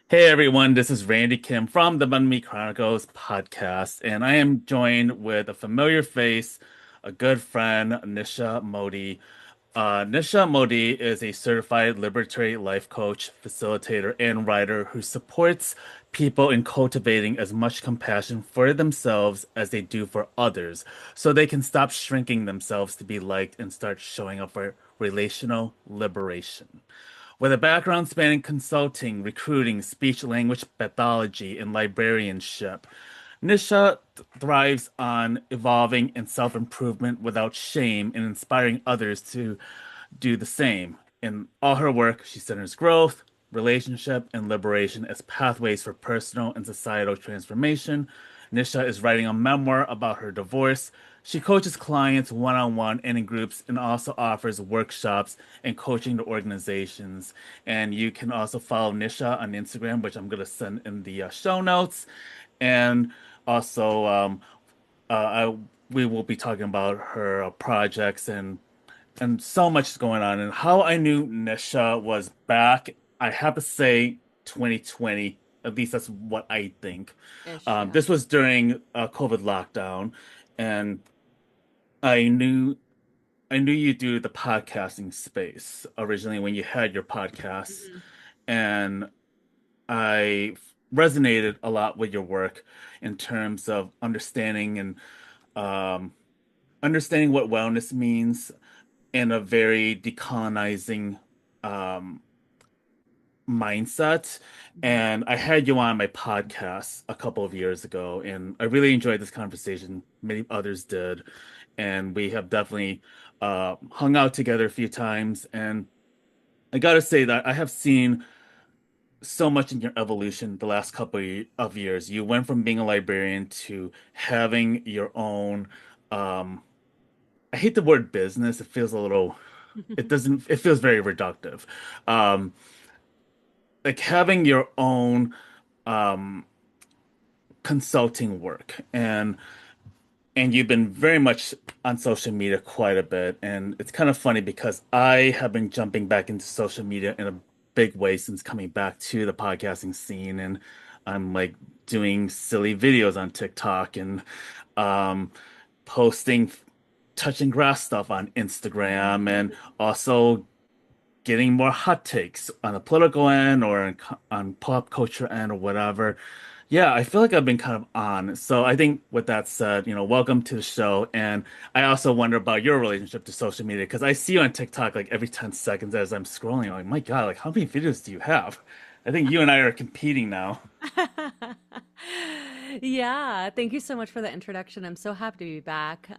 Hey everyone, this is Randy Kim from the Bun Me Chronicles podcast, and I am joined with a familiar face, a good friend, Nisha Mody. Nisha Mody is a certified liberatory life coach, facilitator, and writer who supports people in cultivating as much compassion for themselves as they do for others, so they can stop shrinking themselves to be liked and start showing up for relational liberation. With a background spanning consulting, recruiting, speech language pathology, and librarianship, Nisha thrives on evolving and self improvement without shame and inspiring others to do the same. In all her work, she centers growth, relationship, and liberation as pathways for personal and societal transformation. Nisha is writing a memoir about her divorce. She coaches clients one on one and in groups and also offers workshops and coaching to organizations. And you can also follow Nisha on Instagram, which I'm going to send in the show notes. And also, we will be talking about her projects and so much is going on. And how I knew Nisha was back, I have to say 2020. At least that's what I think. Ish, yeah. This was during COVID lockdown, and I knew I knew you do the podcasting space originally when you had your podcast, Mhm. and I resonated a lot with your work in terms of um, understanding what wellness means in a very decolonizing um, mindset. Mhm. And I had you on my podcast a couple of years ago, and I really enjoyed this conversation. Many others did. And we have definitely hung out together a few times. And I gotta say that I have seen so much in your evolution the last couple of years. You went from being a librarian to having your own, um, I hate the word business. It feels a little, it feels very reductive. Um, like having your own um consulting work and you've been very much on social media quite a bit, and it's kind of funny because I have been jumping back into social media in a big way since coming back to the podcasting scene, and I'm like doing silly videos on TikTok and um posting touching grass stuff on Instagram and also getting more hot takes on the political end or on pop culture end or whatever. Yeah, I feel like I've been kind of on. So I think with that said, welcome to the show. And I also wonder about your relationship to social media because I see you on TikTok like every 10 seconds as I'm scrolling. I'm like, my God, like how many videos do you have? I think you and I are competing now. Yeah, thank you so much for the introduction. I'm so happy to be back.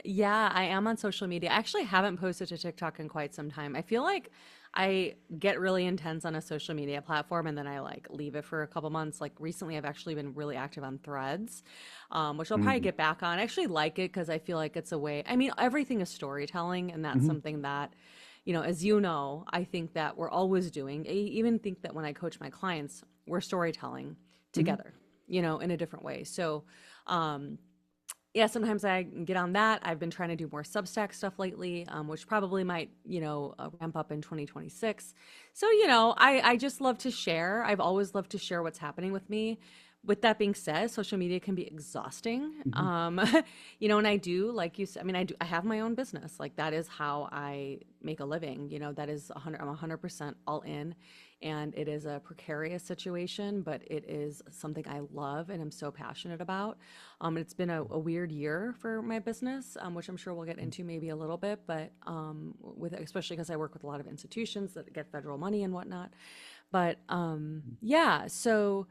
Yeah, I am on social media. I actually haven't posted to TikTok in quite some time. I feel like I get really intense on a social media platform and then I like leave it for a couple months. Like recently, I've actually been really active on Threads, which I'll probably Hmm. get back on. I actually like it because I feel like it's a way. I mean, everything is storytelling, and that's Hmm. something that as you know, I think that we're always doing. I even think that when I coach my clients, we're storytelling Hmm. together, in a different way. So, um, yeah, sometimes I get on that. I've been trying to do more Substack stuff lately, which probably might, ramp up in 2026. So, I just love to share. I've always loved to share what's happening with me. With that being said, social media can be exhausting. Hmm. And I do, like you said, I mean, I have my own business. Like that is how I make a living. That is 100, I'm 100% all in. And it is a precarious situation, but it is something I love and I'm so passionate about. It's been a weird year for my business, which I'm sure we'll get into maybe a little bit, but with especially because I work with a lot of institutions that get federal money and whatnot. But yeah, so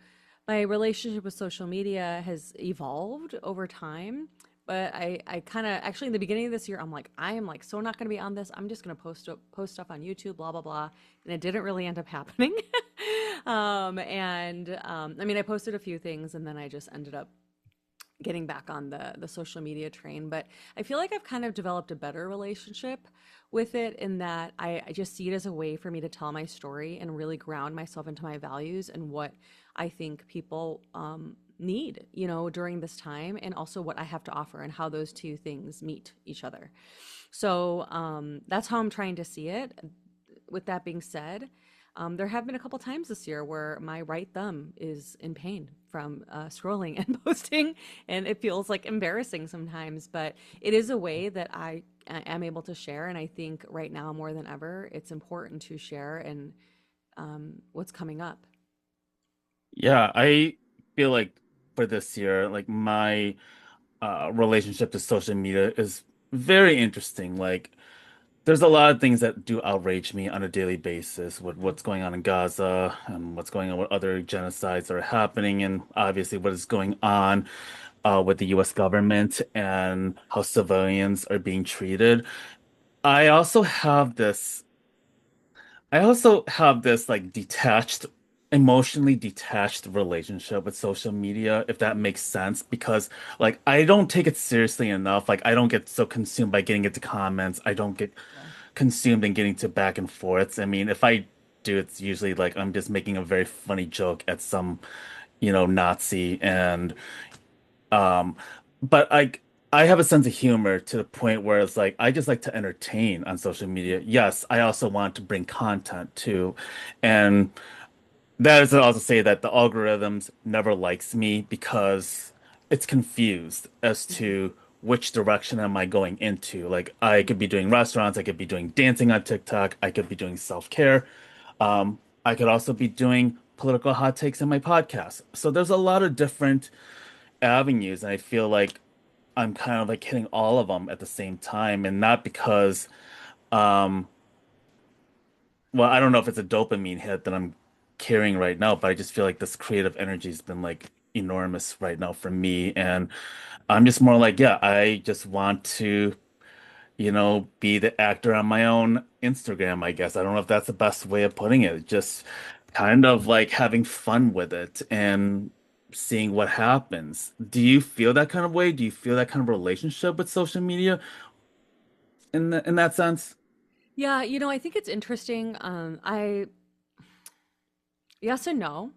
my relationship with social media has evolved over time. But I kind of actually in the beginning of this year, I'm like, I am like so not going to be on this. I'm just going to post stuff on YouTube, blah blah blah, and it didn't really end up happening. I mean, I posted a few things, and then I just ended up getting back on the social media train. But I feel like I've kind of developed a better relationship with it in that I just see it as a way for me to tell my story and really ground myself into my values and what I think people need, during this time, and also what I have to offer and how those two things meet each other. So that's how I'm trying to see it. With that being said, There have been a couple times this year where my right thumb is in pain from scrolling and posting, and it feels like embarrassing sometimes. But it is a way that I am able to share, and I think right now more than ever, it's important to share and what's coming up. Yeah, I feel like for this year, like my relationship to social media is very interesting. Like, there's a lot of things that do outrage me on a daily basis with Mhm. what's going on in Gaza and what's going on with other genocides that are happening, and obviously what is going on with the US government and how civilians are being treated. I also have this I also have this like emotionally detached relationship with social media, if that makes sense, because like I don't take it seriously enough. Like I don't get so consumed by getting into comments. I don't get Yeah. consumed in getting to back and forths. I mean, if I do, it's usually like I'm just making a very funny joke at some, Nazi and um, but I have a sense of humor to the point where it's like I just like to entertain on social media. Yes, I also want to bring content too. And that is to also say that the algorithms never likes me because it's confused as Mhm. to which direction am I going into. Like I could be doing restaurants, I could be doing dancing on TikTok, I could be doing self-care. I could also be doing political hot takes in my podcast. So there's a lot of different avenues, and I feel like I'm kind of like hitting all of them at the same time, and not because, um, well, I don't know if it's a dopamine hit that I'm carrying right now, but I just feel like this creative energy has been like enormous right now for me, and I'm just more like, yeah, I just want to, be the actor on my own Instagram, I guess. I don't know if that's the best way of putting it. Just kind of like having fun with it and seeing what happens. Do you feel that kind of way? Do you feel that kind of relationship with social media in that sense? Yeah, I think it's interesting. Yes and no.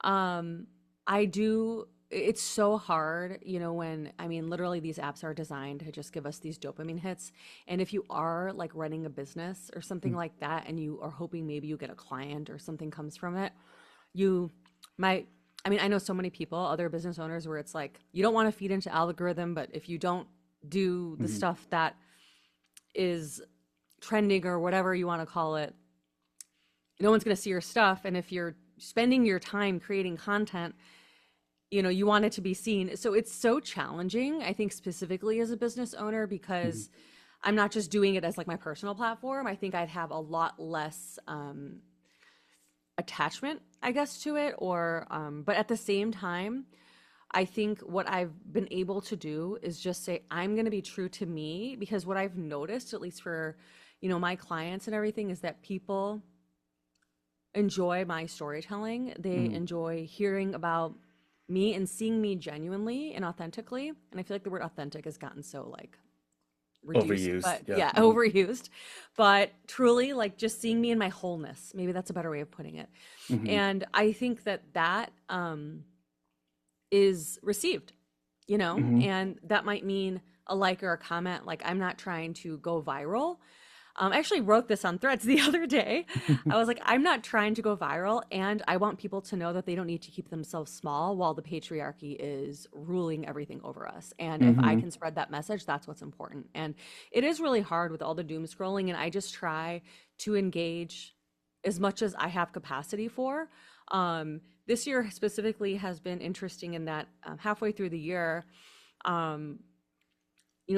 Um, I do. It's so hard, when I mean, literally, these apps are designed to just give us these dopamine hits. And if you are like running a business or something like that, and you are hoping maybe you get a client or something comes from it, you might. I mean, I know so many people, other business owners, where it's like you don't want to feed into algorithm, but if you don't do the Mhm. stuff that is trending or whatever you want to call it, no one's going to see your stuff. And if you're spending your time creating content, you want it to be seen. So it's so challenging, I think, specifically as a business owner, Mhm. because I'm not just doing it as like my personal platform. I think I'd have a lot less attachment, I guess, to it. But at the same time, I think what I've been able to do is just say, I'm going to be true to me, because what I've noticed, at least for, my clients and everything, is that people enjoy my storytelling. They Mhm. enjoy hearing about me and seeing me genuinely and authentically. And I feel like the word authentic has gotten so like reduced, Overused. but Yeah. yeah, Hmm. overused. But truly, like just seeing me in my wholeness. Maybe that's a better way of putting it. Hmm. And I think that is received, Hmm. and that might mean a like or a comment. Like, I'm not trying to go viral. I actually wrote this on Threads the other day. I was like, I'm not trying to go viral, and I want people to know that they don't need to keep themselves small while the patriarchy is ruling everything over us. And if I Hmm. can spread that message, that's what's important. And it is really hard with all the doom scrolling, and I just try to engage as much as I have capacity for. This year specifically has been interesting in that halfway through the year, um,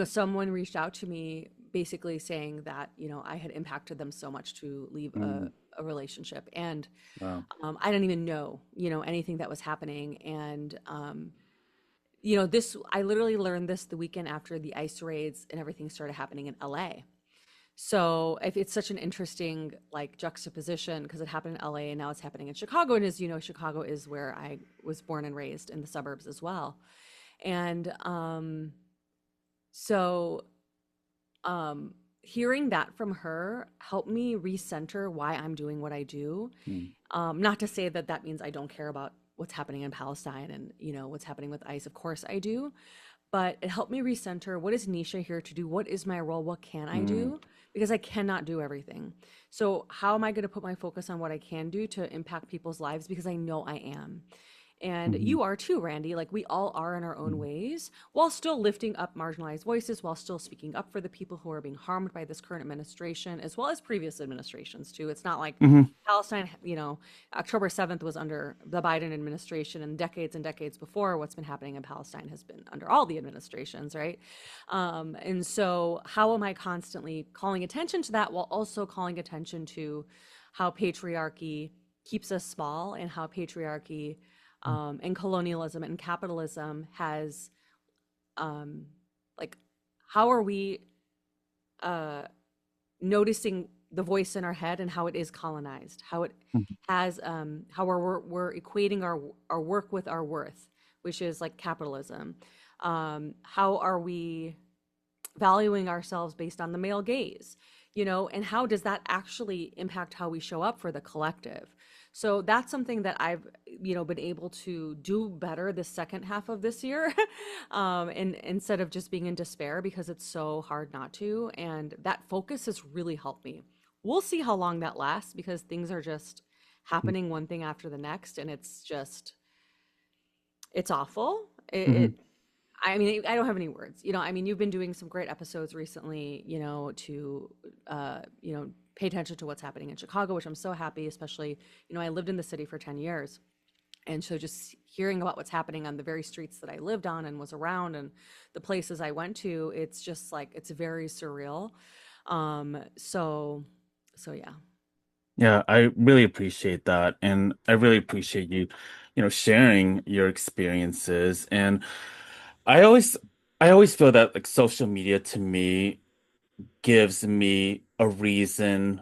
someone reached out to me basically saying that, I had impacted them so much to leave Hmm. a relationship. And Wow. I didn't even know, anything that was happening. And, I literally learned this the weekend after the ICE raids and everything started happening in LA. So if it's such an interesting like juxtaposition, because it happened in LA and now it's happening in Chicago. And as you know, Chicago is where I was born and raised, in the suburbs as well. And so um hearing that from her helped me recenter why I'm doing what I do. Mm. Not to say that that means I don't care about what's happening in Palestine and what's happening with ICE. Of course I do, but it helped me recenter. What is Nisha here to do? What is my role? What can I Mm, do? Because I cannot do everything. So, how am I going to put my focus on what I can do to impact people's lives? Because I know I am. And mhm, you are too, Randy. Like we all are in our own mhm, ways, while still lifting up marginalized voices, while still speaking up for the people who are being harmed by this current administration, as well as previous administrations, too. It's not like mhm, Palestine, October 7th was under the Biden administration, and decades before, what's been happening in Palestine has been under all the administrations, right? And so, how am I constantly calling attention to that while also calling attention to how patriarchy keeps us small and how patriarchy and colonialism and capitalism has um, like how are we uh, noticing the voice in our head and how it is colonized, how it mhm, has how we're equating our work with our worth, which is like capitalism. How are we valuing ourselves based on the male gaze, and how does that actually impact how we show up for the collective? So that's something that I've, been able to do better the second half of this year, and instead of just being in despair because it's so hard not to. And that focus has really helped me. We'll see how long that lasts because things are just happening one thing after the next, and it's awful. mhm, I mean, I don't have any words. I mean, you've been doing some great episodes recently, to, pay attention to what's happening in Chicago, which I'm so happy, especially, I lived in the city for 10 years. And so just hearing about what's happening on the very streets that I lived on and was around and the places I went to, it's just like, it's very surreal. So, yeah. Yeah, I really appreciate that. And I really appreciate you, sharing your experiences. And I always I always feel that like social media to me gives me a reason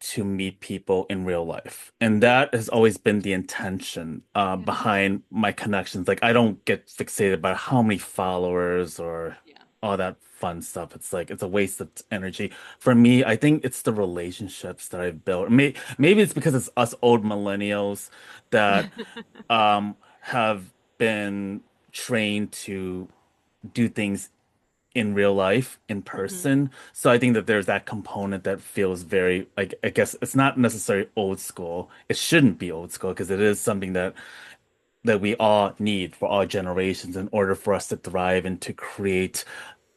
to meet people in real life. And Yeah. that has always been the intention Yeah. behind my connections. Like, I don't get fixated by how many followers or Yeah. all that fun stuff. It's like, it's a waste of energy. For me, I think it's the relationships that I've built. Maybe it's because it's us old millennials that have been trained to do things in real life, in Hmm. person. So I think that there's that component that feels very, like, I guess it's not necessarily old school. It shouldn't be old school because it is something that we all need for all generations in order for us to thrive and to create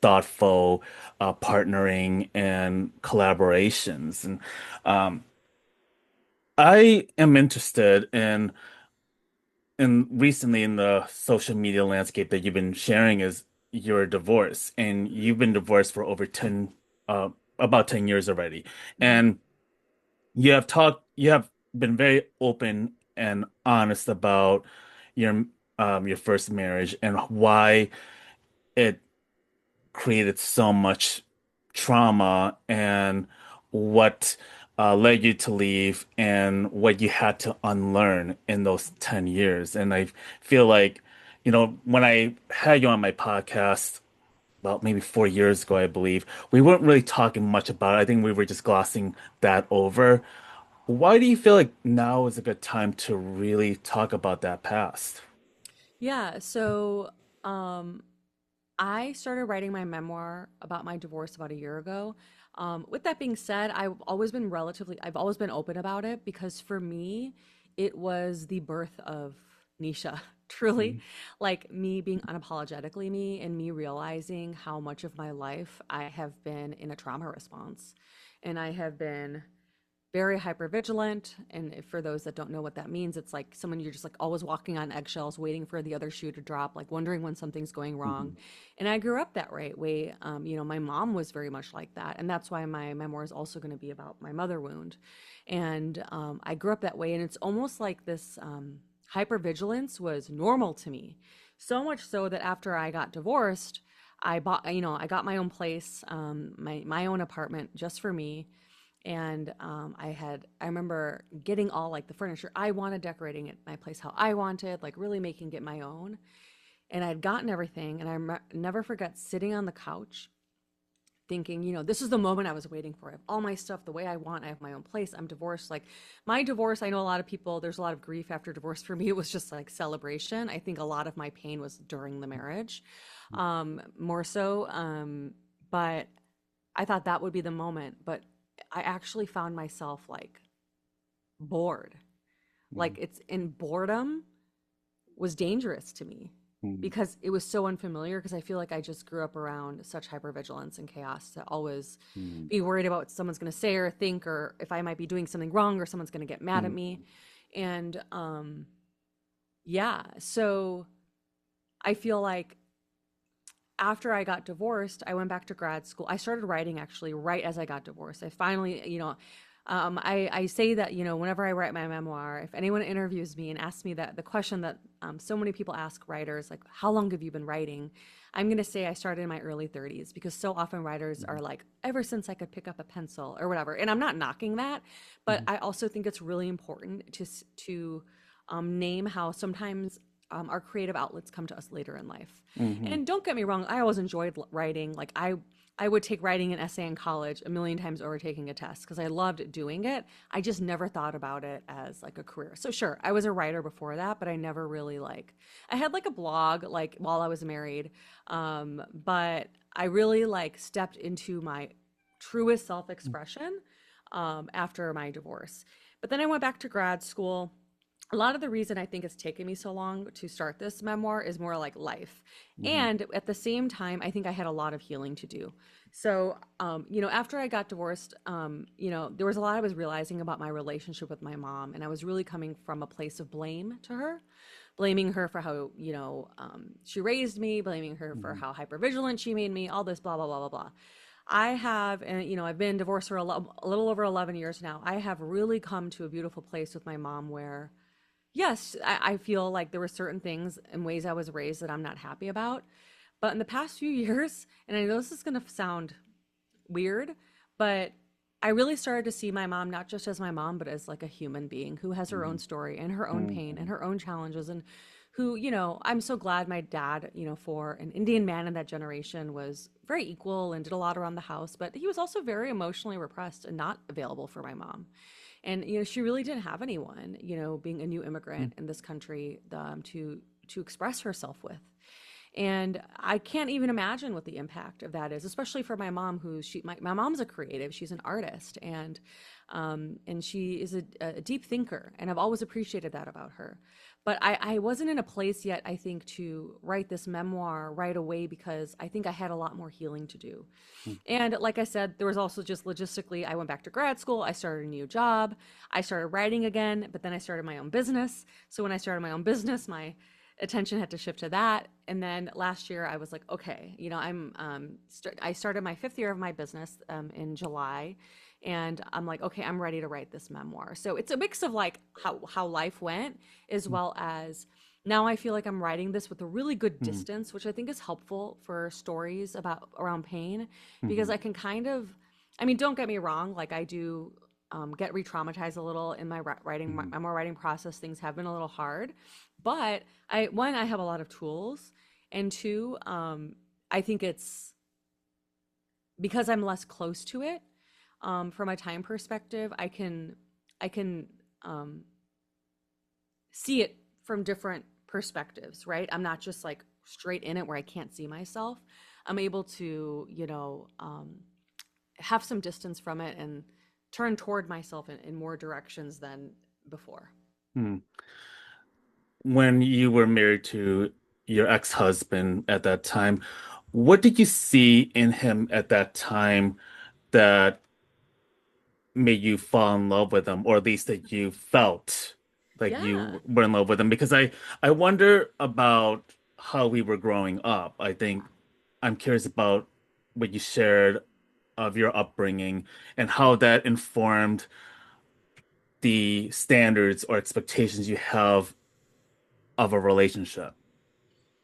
thoughtful partnering and collaborations. And um, I am interested in recently in the social media landscape that you've been sharing is your divorce, and you've been divorced for over 10 uh about 10 years already. Hmm. And you have been very open and honest about your first marriage and why it created so much trauma and what led you to leave and what you had to unlearn in those 10 years. And I feel like, when I had you on my podcast about maybe 4 years ago, I believe, we weren't really talking much about it. I think we were just glossing that over. Why do you feel like now is a good time to really talk about that past? Yeah. So, um, I started writing my memoir about my divorce about a year ago. With that being said, I've always been open about it because for me, it was the birth of Nisha, truly. Mhm, Like me being unapologetically me and me realizing how much of my life I have been in a trauma response. And I have been very hyper vigilant. And for those that don't know what that means, it's like someone you're just like always walking on eggshells, waiting for the other shoe to drop, like wondering when something's going wrong. mhm, And I grew up that right way. My mom was very much like that. And that's why my memoir is also going to be about my mother wound. And I grew up that way. And it's almost like this hypervigilance was normal to me. So much so that after I got divorced, I got my own place, my own apartment just for me, and I remember getting all like the furniture I wanted, decorating it my place how I wanted, like really making it my own. And I had gotten everything, and never forget sitting on the couch thinking, this is the moment I was waiting for. I have all my stuff the way I want. I have my own place. I'm divorced. Like my divorce, I know a lot of people, there's a lot of grief after divorce. For me, it was just like celebration. I think a lot of my pain was during the marriage. more so. But I thought that would be the moment, but I actually found myself like bored. Like it's in boredom was dangerous to me Mm, because it was so unfamiliar because I feel like I just grew up around such hypervigilance and chaos to always mm, be worried about what someone's going to say or think or if I might be doing something wrong or someone's going to get mad at mm, me. And yeah, so I feel like after I got divorced, I went back to grad school. I started writing actually right as I got divorced. I finally, I say that, whenever I write my memoir, if anyone interviews me and asks me that the question that so many people ask writers, like, how long have you been writing? I'm going to say I started in my early 30s because so often writers are mm, like, ever since I could pick up a pencil or whatever. And I'm not knocking that, but mm, I also think it's really important to name how sometimes our creative outlets come to us later in life. mhm, And don't get me wrong, I always enjoyed writing. Like I would take writing an essay in college a million times over taking a test because I loved doing it. I just never thought about it as like a career. So sure, I was a writer before that, but I never really like I had like a blog like while I was married. But I really like stepped into my truest self-expression after my divorce. But then I went back to grad school. A lot of the reason I think it's taken me so long to start this memoir is more like life. mhm, And at the same time, I think I had a lot of healing to do. So, after I got divorced, there was a lot I was realizing about my relationship with my mom. And I was really coming from a place of blame to her, blaming her for how, she raised me, blaming her for mhm, how hypervigilant she made me, all this, blah, blah, blah, blah, blah. I have, and I've been divorced for a little over 11 years now. I have really come to a beautiful place with my mom where yes, I feel like there were certain things and ways I was raised that I'm not happy about. But in the past few years, and I know this is going to sound weird, but I really started to see my mom not just as my mom, but as like a human being who has her own mhm, story and her own pain and mhm, her own challenges. And who, I'm so glad my dad, for an Indian man in that generation was very equal and did a lot around the house, but he was also very emotionally repressed and not available for my mom. And she really didn't have anyone, being a new immigrant in this country, to express herself with. And I can't even imagine what the impact of that is, especially for my mom, my mom's a creative, she's an artist, and she is a deep thinker, and I've always appreciated that about her. But I wasn't in a place yet, I think, to write this memoir right away because I think I had a lot more healing to do. mhm, And like I said, there was also just logistically, I went back to grad school, I started a new job, I started writing again, but then I started my own business. So when I started my own business, my attention had to shift to that. And then last year, I was like, okay, I started my fifth year of my business in July, and I'm like, okay, I'm ready to write this memoir. So it's a mix of like how life went, as well as now I feel like I'm writing this with a really good mhm, distance, which I think is helpful for stories about around pain, because mhm, I can kind of, I mean, don't get me wrong, like I do get re-traumatized a little in my writing, my mhm, memoir writing process. Things have been a little hard, but I have a lot of tools, and two, I think it's because I'm less close to it. From a time perspective, I can um, see it from different perspectives, right? I'm not just like straight in it where I can't see myself. I'm able to, have some distance from it and turn toward myself in more directions than before. mhm. When you were married to your ex-husband at that time, what did you see in him at that time that made you fall in love with him, or at least that you felt like Yeah. you were in love with him? Because I wonder about how we were growing up. I think I'm curious about what you shared of your upbringing and how that informed the standards or expectations you have of a relationship.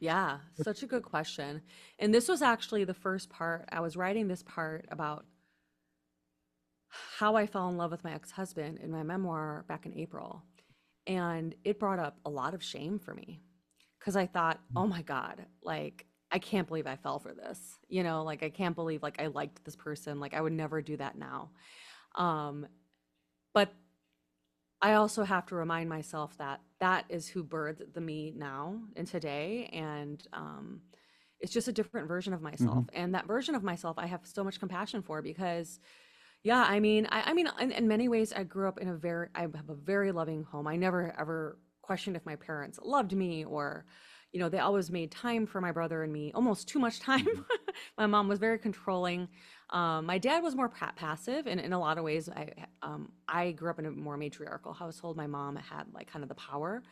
Yeah, such a good question. And this was actually the first part. I was writing this part about how I fell in love with my ex-husband in my memoir back in April. And it brought up a lot of shame for me because I thought, oh my God, like, I can't believe I fell for this. Like, I can't believe, like, I liked this person. Like, I would never do that now. Um, but I also have to remind myself that that is who birthed the me now and today. And It's just a different version of myself. Hmm. And that version of myself I have so much compassion for because yeah, I mean, in many ways, I grew up in I have a very loving home. I never ever questioned if my parents loved me or, they always made time for my brother and me, almost too much time. Hmm. My mom was very controlling. My dad was more passive, and in a lot of ways, I grew up in a more matriarchal household. My mom had like kind of the power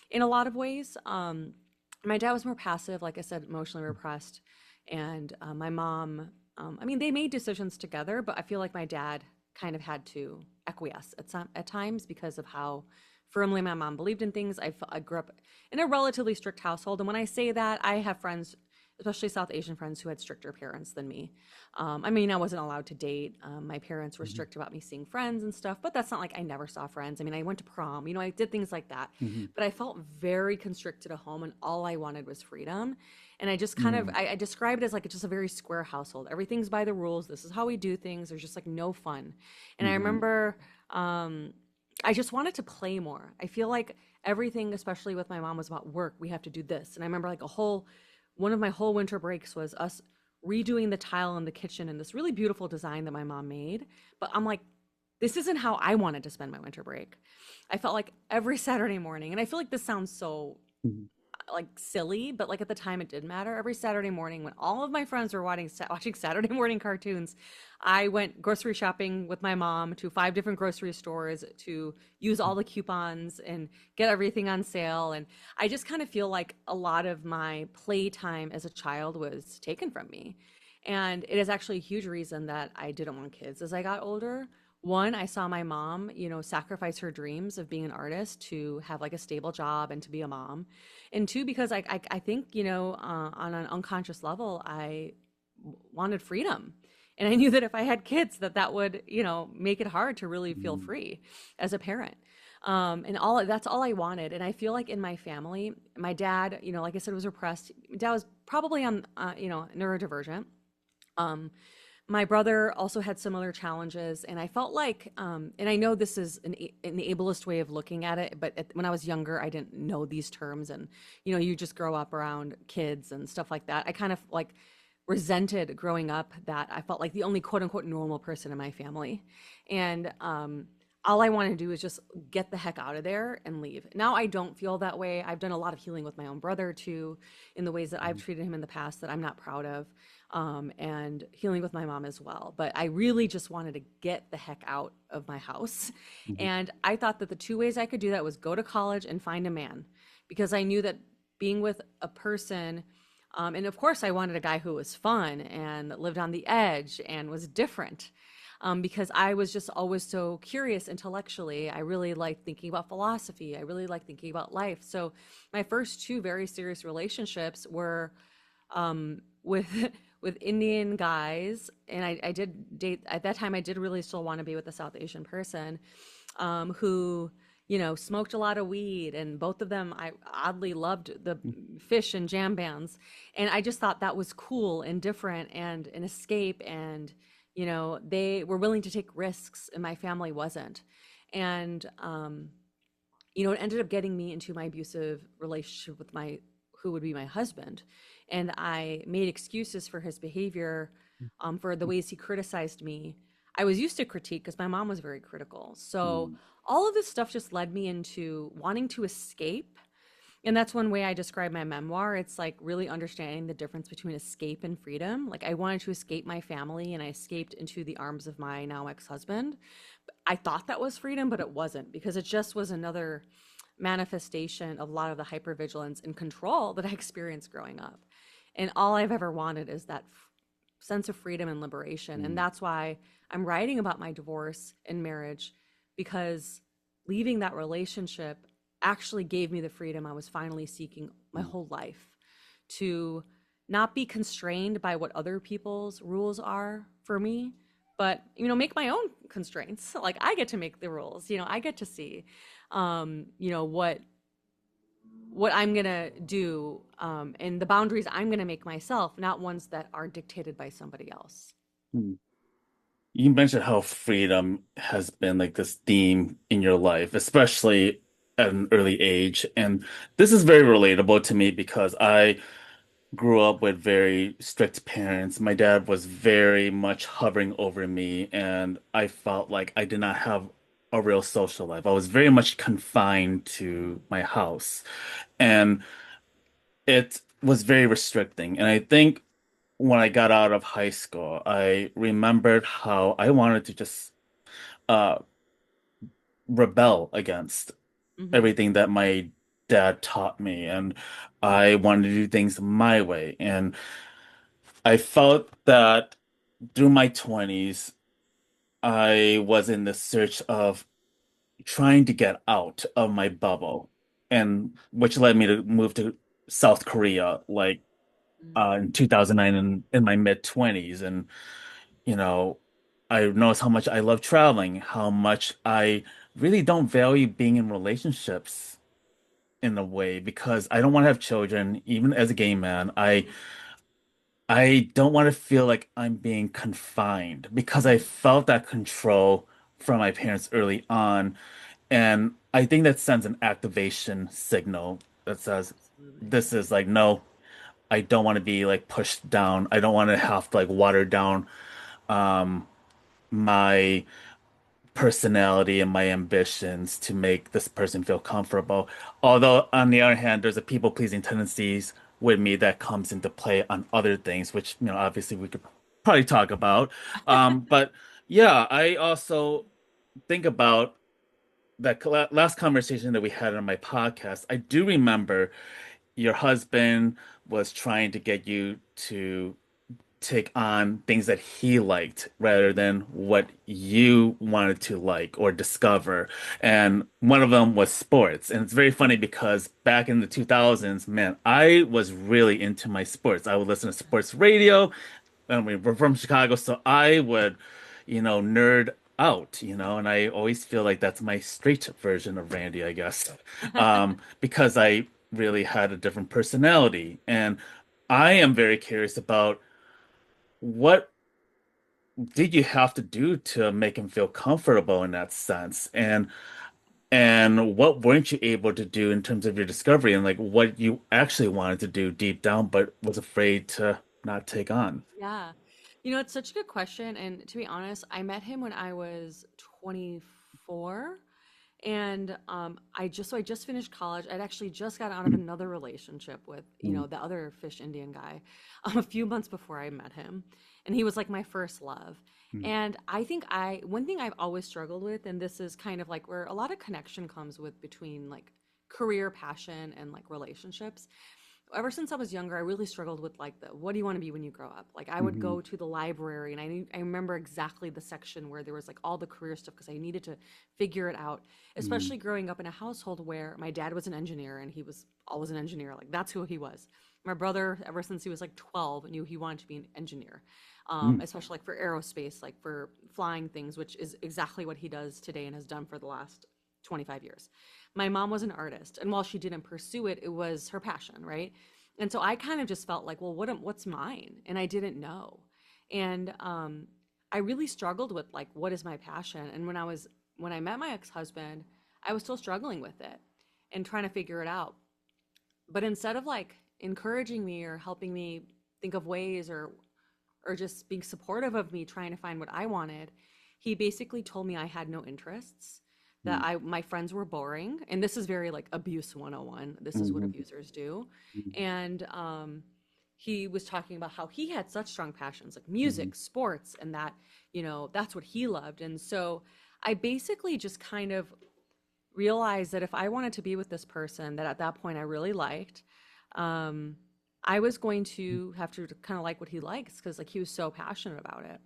in a lot of ways. My dad was more passive, like I said, emotionally repressed, and my mom. I mean, they made decisions together, but I feel like my dad kind of had to acquiesce at times because of how firmly my mom believed in things. I grew up in a relatively strict household, and when I say that, I have friends, especially South Asian friends, who had stricter parents than me. I mean, I wasn't allowed to date. My parents were strict about me seeing friends and stuff, but that's not like I never saw friends. I mean, I went to prom, I did things like that, Hmm. but I felt very constricted at home, and all I wanted was freedom. And I just kind of Hmm. I describe it as like it's just a very square household. Everything's by the rules. This is how we do things. There's just like no fun. And I Hmm. remember I just wanted to play more. I feel like everything, especially with my mom, was about work. We have to do this. And I remember like one of my whole winter breaks was us redoing the tile in the kitchen in this really beautiful design that my mom made. But I'm like, this isn't how I wanted to spend my winter break. I felt like every Saturday morning, and I feel like this sounds so Hmm. like silly, but like at the time it did matter. Every Saturday morning when all of my friends were watching Saturday morning cartoons, I went grocery shopping with my mom to 5 different grocery stores to use all the coupons and get everything on sale. And I just kind of feel like a lot of my playtime as a child was taken from me. And it is actually a huge reason that I didn't want kids as I got older. One, I saw my mom, sacrifice her dreams of being an artist to have like a stable job and to be a mom. And two, because I think, on an unconscious level, I wanted freedom. And I knew that if I had kids, that would, make it hard to really feel Hmm. free as a parent. And that's all I wanted. And I feel like in my family, my dad, like I said, was repressed. Dad was probably on, neurodivergent. Um, my brother also had similar challenges, and I felt like, and I know this is an ableist way of looking at it, but when I was younger, I didn't know these terms, and you just grow up around kids and stuff like that. I kind of like resented growing up that I felt like the only quote unquote normal person in my family, and all I want to do is just get the heck out of there and leave. Now I don't feel that way. I've done a lot of healing with my own brother too, in the ways that I've treated him in the past that I'm not proud of, and healing with my mom as well. But I really just wanted to get the heck out of my house. Hmm. And I thought that the two ways I could do that was go to college and find a man, because I knew that being with a person, and of course, I wanted a guy who was fun and lived on the edge and was different. Because I was just always so curious intellectually. I really liked thinking about philosophy. I really liked thinking about life. So my first two very serious relationships were with with Indian guys, and I did date at that time. I did really still want to be with a South Asian person, who smoked a lot of weed, and both of them I oddly loved the fish and jam bands, and I just thought that was cool and different and an escape, and they were willing to take risks, and my family wasn't, and it ended up getting me into my abusive relationship with my who would be my husband. And I made excuses for his behavior, for the ways he criticized me. I was used to critique because my mom was very critical. So Hmm. all of this stuff just led me into wanting to escape. And that's one way I describe my memoir. It's like really understanding the difference between escape and freedom. Like I wanted to escape my family, and I escaped into the arms of my now ex-husband. I thought that was freedom, but it wasn't, because it just was another manifestation of a lot of the hypervigilance and control that I experienced growing up. And all I've ever wanted is that sense of freedom and liberation. And Hmm. that's why I'm writing about my divorce and marriage, because leaving that relationship actually gave me the freedom I was finally seeking my whole life, to not be constrained by what other people's rules are for me, but make my own constraints. Like I get to make the rules. I get to see what I'm gonna do, and the boundaries I'm gonna make myself, not ones that are dictated by somebody else. Hmm. You mentioned how freedom has been like this theme in your life, especially at an early age. And this is very relatable to me because I grew up with very strict parents. My dad was very much hovering over me, and I felt like I did not have a real social life. I was very much confined to my house, and it was very restricting. And I think when I got out of high school, I remembered how I wanted to just uh, rebel against Hmm. everything that my dad taught me, and I wanted to do things my way. And I felt that through my 20s, I was in the search of trying to get out of my bubble, and which led me to move to South Korea, like in 2009 in my mid 20s. And, you know, I noticed how much I love traveling, how much I really don't value being in relationships in a way because I don't want to have children, even as a gay man. I don't want to feel like I'm being confined because I Hmm. felt that control from my parents early on. And I think that sends an activation signal that says, Absolutely. this is like, no, I don't want to be like pushed down. I don't want to have to like water down um, my personality and my ambitions to make this person feel comfortable. Although, on the other hand, there's a people-pleasing tendencies with me that comes into play on other things, which, obviously we could probably talk about. But yeah, I also think about that last conversation that we had on my podcast. I do remember your husband was trying to get you to take on things that he liked rather than what you wanted to like or discover. And one of them was sports. And it's very funny because back in the 2000s, man, I was really into my sports. I would listen to sports radio. I mean, we're from Chicago, so I would, nerd out, and I always feel like that's my straight version of Randy, I guess, because I really had a different personality. And I am very curious about what did you have to do to make him feel comfortable in that sense? And what weren't you able to do in terms of your discovery and like what you actually wanted to do deep down but was afraid to not take on? Yeah. It's such a good question. And to be honest, I met him when I was 24. And I just finished college. I'd actually just got out of another relationship with, Mm, the other fish Indian guy a few months before I met him. And he was like my first love. mm, And I think one thing I've always struggled with, and this is kind of like where a lot of connection comes with between like career passion and like relationships. Ever since I was younger, I really struggled with like the what do you want to be when you grow up? Like I would mhm, go to the library and I remember exactly the section where there was like all the career stuff because I needed to figure it out, mm, especially growing up in a household where my dad was an engineer and he was always an engineer. Like that's who he was. My brother, ever since he was like 12, knew he wanted to be an engineer, mm, especially like for aerospace, like for flying things, which is exactly what he does today and has done for the last 25 years. My mom was an artist, and while she didn't pursue it, it was her passion, right? And so I kind of just felt like, well, what's mine? And I didn't know. And I really struggled with like, what is my passion? And when I met my ex-husband, I was still struggling with it and trying to figure it out. But instead of like encouraging me or helping me think of ways or just being supportive of me trying to find what I wanted, he basically told me I had no interests, that mm, I my friends were boring, and this is very like abuse 101. This is what mhm, abusers do. mhm, And he was talking about how he had such strong passions like mhm, music, sports, and that, that's what he loved. And so I basically just kind of realized that if I wanted to be with this person that at that point I really liked, um, I was going to have to kind of like what he likes because like he was so passionate about it.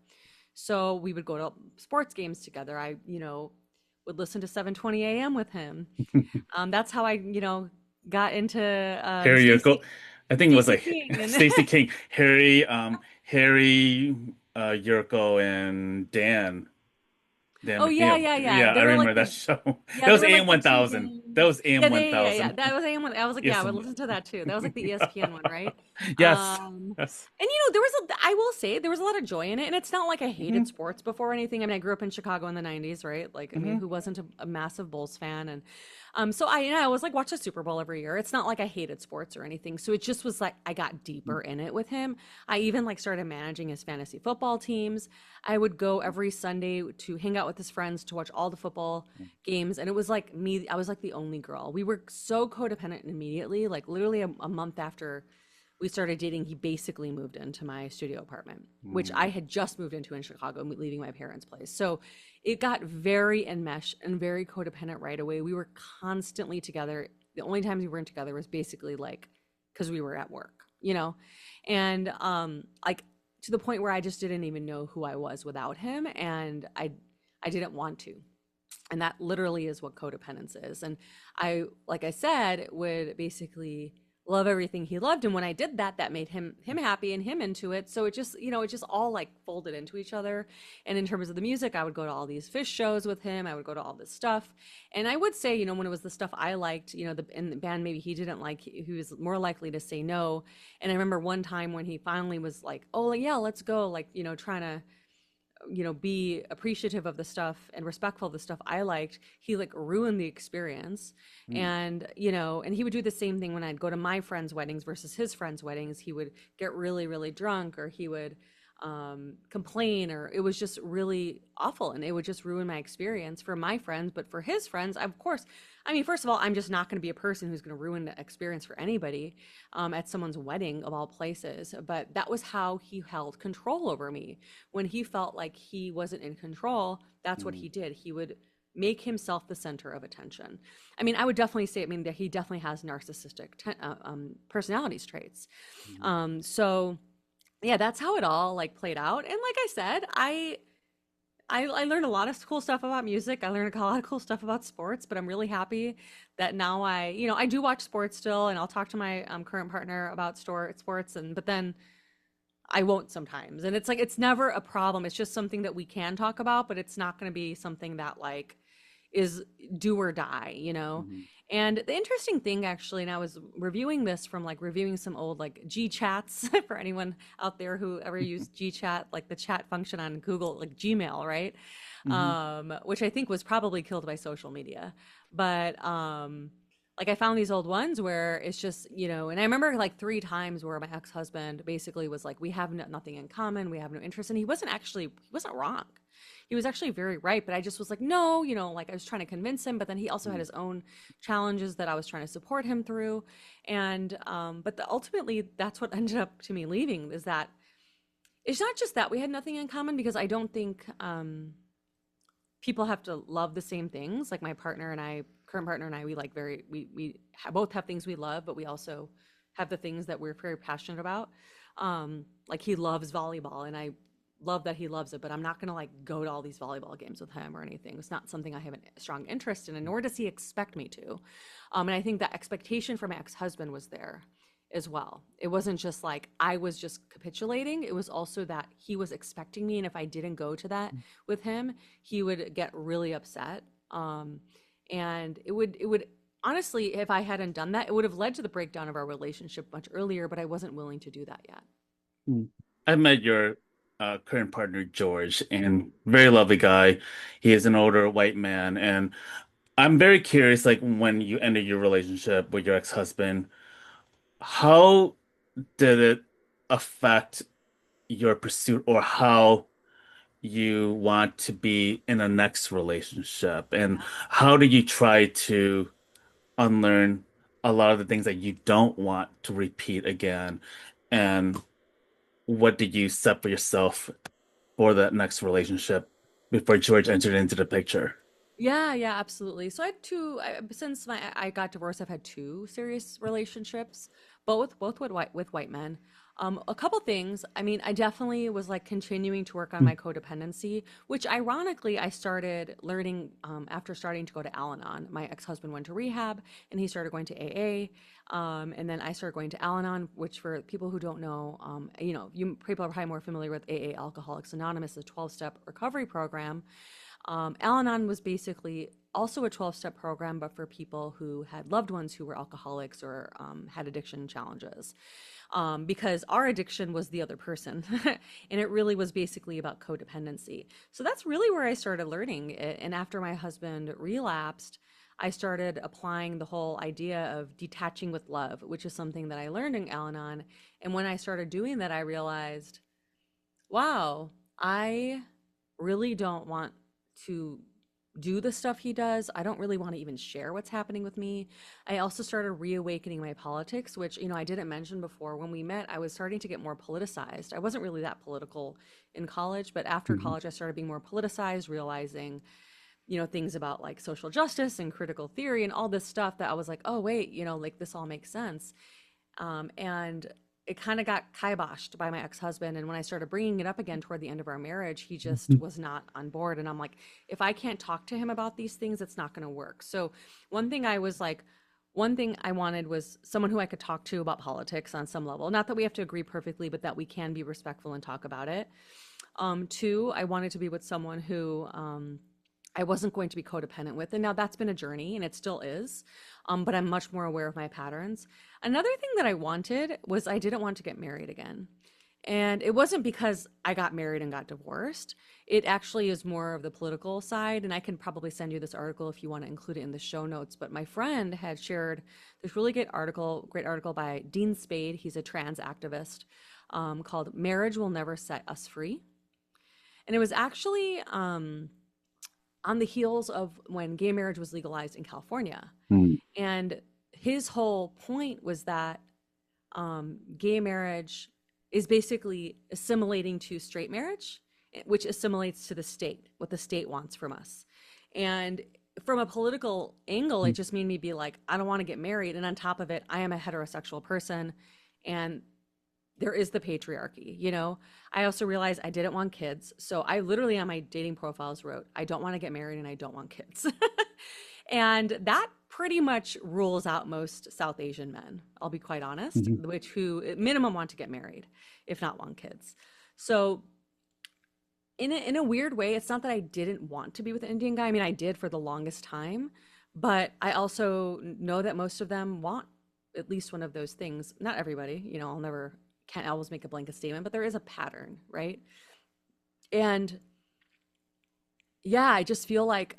So we would go to sports games together. I, would listen to 7:20 a.m. with him. mhm. That's how I, got into Harry Yurko, I think it was Stacey like King and Stacey King, Harry Yurko and Dan oh yeah, McNeil. yeah, yeah. Yeah, I They were remember like that the show. yeah, That they was were AM like the two 1000. band. That was AM Yeah. 1000. That was AM one. I was like, yeah, I Yes. would listen to that too. That was like the ESPN one, right? Yes. Yes. And there was I will say there was a lot of joy in it, and it's not like I hated Hmm. sports before or anything. I mean, I grew up in Chicago in the '90s, right? Like, I mean, Hmm. who wasn't a massive Bulls fan? And so I was like watch the Super Bowl every year. It's not like I hated sports or anything. So it just was like I got deeper in it with him. I even like started managing his fantasy football teams. I would go every Sunday to hang out with his friends to watch all the football games, and it was like me. I was like the only girl. We were so codependent immediately. Like literally a month after we started dating, he basically moved into my studio apartment, which I had just moved into in Chicago, leaving my parents' place. So it got very enmeshed and very codependent right away. We were constantly together. The only times we weren't together was basically like because we were at work. And like to the point where I just didn't even know who I was without him, and I didn't want to. And that literally is what codependence is. And I, like I said, would basically love everything he loved, and when I did that, that made him happy and him into it. So it just all like folded into each other. And in terms of the music, I would go to all these Fish shows with him. I would go to all this stuff, and I would say, when it was the stuff I liked, in the band maybe he didn't like, he was more likely to say no. And I remember one time when he finally was like, oh yeah, let's go, like, trying to be appreciative of the stuff and respectful of the stuff I liked, he like ruined the experience. And he would do the same thing when I'd go to my friends' weddings versus his friends' weddings. He would get really, really drunk, or he would complain, or it was just really awful, and it would just ruin my experience for my friends. But for his friends, of course, I mean, first of all, I'm just not going to be a person who's going to ruin the experience for anybody at someone's wedding of all places. But that was how he held control over me. When he felt like he wasn't in control, that's what he did. He would make himself the center of attention. I mean, I would definitely say, I mean, that he definitely has narcissistic personalities traits. So yeah, that's how it all like played out. And like I said, I learned a lot of cool stuff about music. I learned a lot of cool stuff about sports, but I'm really happy that now I do watch sports still, and I'll talk to my current partner about sports, and but then I won't sometimes. And it's like it's never a problem. It's just something that we can talk about, but it's not going to be something that like is do or die. Hmm. And the interesting thing actually, and I was reviewing this from like reviewing some old like G chats for anyone out there who ever used G chat, like the chat function on Google, like Gmail, right? Hmm. Which I think was probably killed by social media. But like I found these old ones where it's just, and I remember like three times where my ex-husband basically was like, we have nothing in common, we have no interest. And he wasn't wrong. He was actually very right, but I just was like, no, like I was trying to convince him, but then he also had his own challenges that I was trying to support him through. And but ultimately that's what ended up to me leaving, is that it's not just that we had nothing in common, because I don't think people have to love the same things. Like my current partner and I, we like both have things we love, but we also have the things that we're very passionate about. Like he loves volleyball, and I love that he loves it, but I'm not going to like go to all these volleyball games with him or anything. It's not something I have a strong interest in, and nor does he expect me to. And I think that expectation for my ex-husband was there as well. It wasn't just like I was just capitulating. It was also that he was expecting me, and if I didn't go to that with him, he would get really upset. And it would honestly, if I hadn't done that, it would have led to the breakdown of our relationship much earlier. But I wasn't willing to do that yet. I met your current partner, George, and very lovely guy. He is an older white man, and I'm very curious, like when you ended your relationship with your ex-husband, how did it affect your pursuit, or how you want to be in a next relationship? And how do you try to unlearn a lot of the things that you don't want to repeat again? And what did you set for yourself for that next relationship before George entered into the picture? Yeah, yeah, absolutely. So I had since I got divorced, I've had two serious relationships, both with white men. A couple things. I mean, I definitely was like continuing to work on my codependency, which ironically I started learning after starting to go to Al-Anon. My ex-husband went to rehab, and he started going to AA, and then I started going to Al-Anon, which for people who don't know, people are probably more familiar with AA, Alcoholics Anonymous, a 12-step recovery program. Al-Anon was basically also a 12-step program, but for people who had loved ones who were alcoholics or had addiction challenges. Because our addiction was the other person. And it really was basically about codependency. So that's really where I started learning. And after my husband relapsed, I started applying the whole idea of detaching with love, which is something that I learned in Al Anon. And when I started doing that, I realized, wow, I really don't want to do the stuff he does. I don't really want to even share what's happening with me. I also started reawakening my politics, which, I didn't mention before. When we met, I was starting to get more politicized. I wasn't really that political in college, but after Mhm. college, I started being more politicized, realizing, things about like social justice and critical theory and all this stuff that I was like, oh, wait, like this all makes sense. And it kind of got kiboshed by my ex-husband. And when I started bringing it up again toward the end of our marriage, he just was not on board. And I'm like, if I can't talk to him about these things, it's not going to work. So one thing I was like, one thing I wanted was someone who I could talk to about politics on some level. Not that we have to agree perfectly, but that we can be respectful and talk about it. Two, I wanted to be with someone who I wasn't going to be codependent with. And now that's been a journey and it still is. But I'm much more aware of my patterns. Another thing that I wanted was I didn't want to get married again. And it wasn't because I got married and got divorced. It actually is more of the political side. And I can probably send you this article if you want to include it in the show notes. But my friend had shared this really great article by Dean Spade. He's a trans activist, called Marriage Will Never Set Us Free. And it was actually on the heels of when gay marriage was legalized in California. Mm. And his whole point was that gay marriage is basically assimilating to straight marriage, which assimilates to the state, what the state wants from us. And from a political angle, it just made me be like, I don't want to get married. And on top of it, I am a heterosexual person. And there is the patriarchy. I also realized I didn't want kids. So I literally on my dating profiles wrote, I don't want to get married and I don't want kids. And that pretty much rules out most South Asian men, I'll be quite honest, Mhm. which who at minimum want to get married, if not want kids. So in a weird way, it's not that I didn't want to be with an Indian guy. I mean, I did for the longest time, but I also know that most of them want at least one of those things. Not everybody, can't always make a blanket statement, but there is a pattern, right? And yeah, I just feel like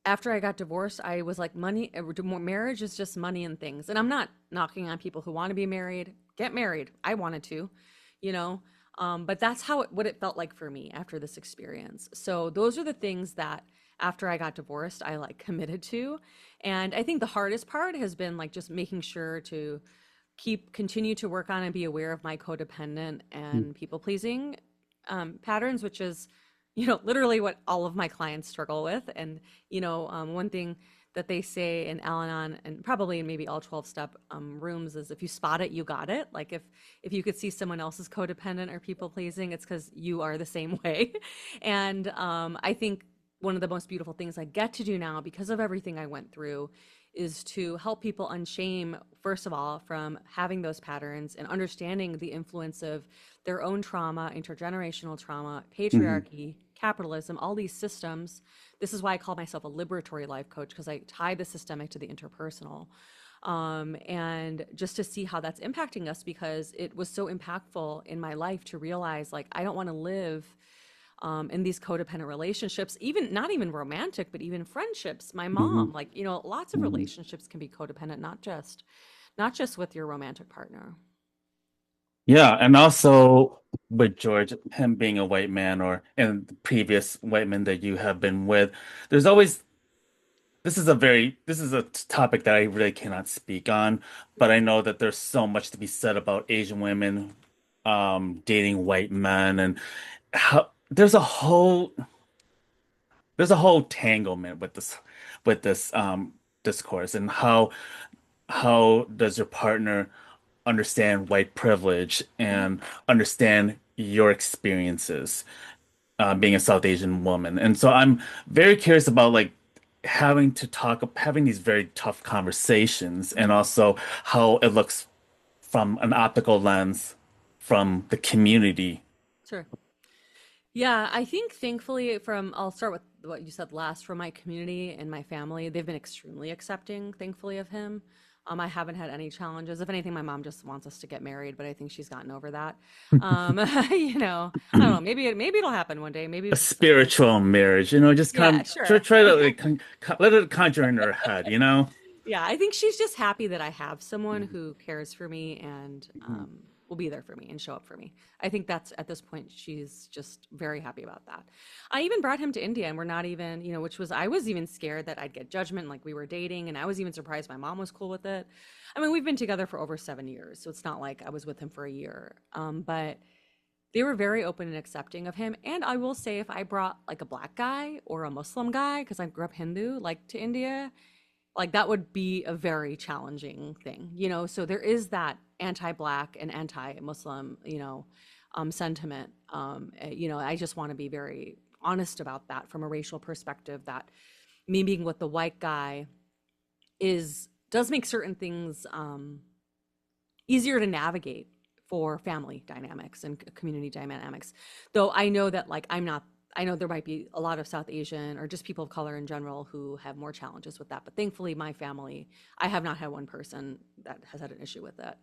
after I got divorced, I was like, marriage is just money and things. And I'm not knocking on people who want to be married, get married. I wanted to, you know, but that's what it felt like for me after this experience. So those are the things that after I got divorced, I like committed to. And I think the hardest part has been like just making sure to continue to work on and be aware of my codependent and people pleasing patterns, which is, literally what all of my clients struggle with. And, one thing that they say in Al-Anon and probably in maybe all 12-step rooms is if you spot it, you got it. Like if you could see someone else's codependent or people pleasing, it's because you are the same way. And I think one of the most beautiful things I get to do now because of everything I went through is to help people unshame, first of all, from having those patterns and understanding the influence of their own trauma, intergenerational trauma, Mhm. patriarchy, capitalism, all these systems. This is why I call myself a liberatory life coach, because I tie the systemic to the interpersonal. And just to see how that's impacting us, because it was so impactful in my life to realize, like, I don't want to live in these codependent relationships, even not even romantic, but even friendships. My Mhm. mom, like, lots of Mhm. relationships can be codependent, not just with your romantic partner. Yeah, and also with George, him being a white man, or in the previous white men that you have been with, there's always this is a topic that I really cannot speak on, but I know that there's so much to be said about Asian women dating white men, and how there's a whole tanglement with this discourse, and how does your partner understand white privilege Mhm. and understand your experiences being a South Asian woman. And so I'm very curious about like having these very tough conversations, and Mhm. also how it looks from an optical lens from the community. Sure. Yeah, I think thankfully I'll start with what you said last, from my community and my family, they've been extremely accepting, thankfully, of him. I haven't had any challenges. If anything, my mom just wants us to get married, but I think she's gotten over that. Um, I don't know, maybe it'll happen one day. Maybe A someday. spiritual marriage, just Yeah, kind of sure. try to like let it conjure in her head. Yeah, I think she's just happy that I have someone who cares for me and Mhm. will be there for me and show up for me. I think that's at this point, she's just very happy about that. I even brought him to India and we're not even, which was, I was even scared that I'd get judgment, like we were dating. And I was even surprised my mom was cool with it. I mean, we've been together for over 7 years, so it's not like I was with him for a year. But they were very open and accepting of him. And I will say, if I brought like a black guy or a Muslim guy, because I grew up Hindu, like to India, like that would be a very challenging thing, so there is that anti-black and anti-Muslim, sentiment. I just want to be very honest about that from a racial perspective, that me being with the white guy is does make certain things easier to navigate for family dynamics and community dynamics. Though I know that, like, I know there might be a lot of South Asian or just people of color in general who have more challenges with that. But thankfully, my family, I have not had one person that has had an issue with it.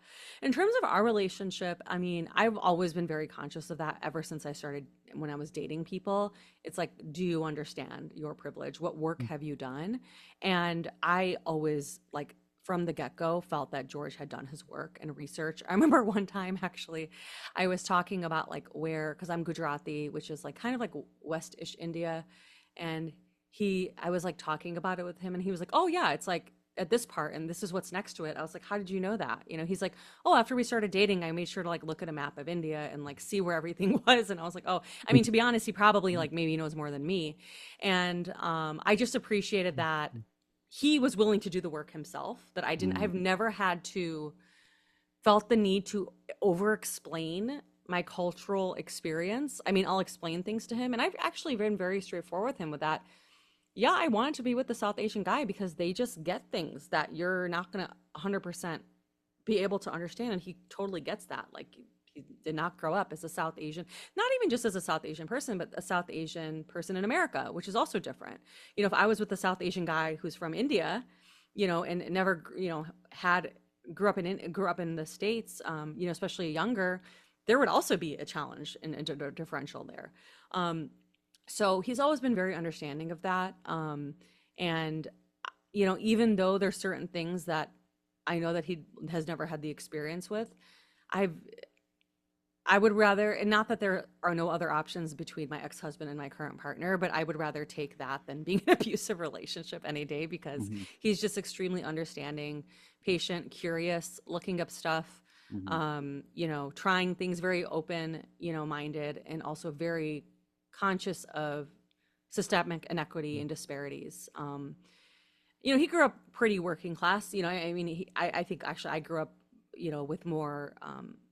In terms of our relationship, I mean, I've always been very conscious of that ever since I started when I was dating people. It's like, do you understand your privilege? What work have you done? And I always, like, from the get-go, felt that George had done his work and research. I remember one time, actually, I was talking about like where, because I'm Gujarati, which is like kind of like west-ish India, and I was like talking about it with him, and he was like, "Oh yeah, it's like at this part, and this is what's next to it." I was like, "How did you know that?" He's like, "Oh, after we started dating, I made sure to like look at a map of India and like see where everything was." And I was like, "Oh, I mean, to be honest, he probably like maybe knows more than me," and I just appreciated that he was willing to do the work himself. That I didn't. I've never had to felt the need to over explain my cultural experience. I mean, I'll explain things to him, and I've actually been very straightforward with him with that. Yeah, I wanted to be with the South Asian guy because they just get things that you're not going to 100% be able to understand. And he totally gets that. Like, he did not grow up as a South Asian, not even just as a South Asian person, but a South Asian person in America, which is also different. If I was with a South Asian guy who's from India, and never, had grew up in the States, especially younger, there would also be a challenge and a differential there. So he's always been very understanding of that. And even though there's certain things that I know that he has never had the experience with, I've I would rather, and not that there are no other options between my ex-husband and my current partner, but I would rather take that than being in an abusive relationship any day, because Mhm. he's just extremely understanding, patient, curious, looking up stuff, Mhm. trying things, very open, minded, and also very conscious of systemic inequity and disparities. He grew up pretty working class. I mean, I think actually I grew up, with more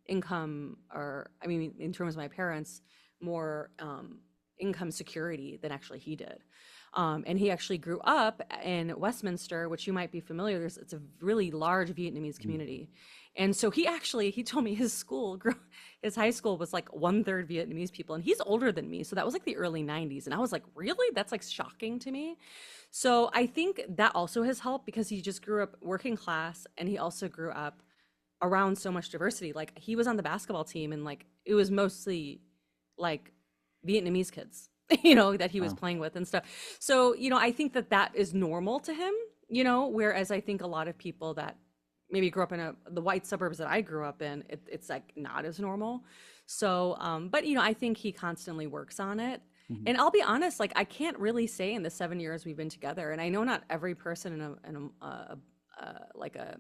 income, or I mean, in terms of my parents, more income security than actually he did. And he actually grew up in Westminster, which you might be familiar. It's a really large Vietnamese community. And so he told me his high school was like 1/3 Vietnamese people, and he's older than me. So that was like the early 90s. And I was like, really? That's like shocking to me. So I think that also has helped, because he just grew up working class, and he also grew up around so much diversity. Like, he was on the basketball team, and like it was mostly like Vietnamese kids, that he was Wow. playing with and stuff. So, I think that that is normal to him, whereas I think a lot of people that maybe grew up in the white suburbs that I grew up in, it's like not as normal. So, but I think he constantly works on it. Mhm. And I'll be honest, like, I can't really say in the 7 years we've been together, and I know not every person like a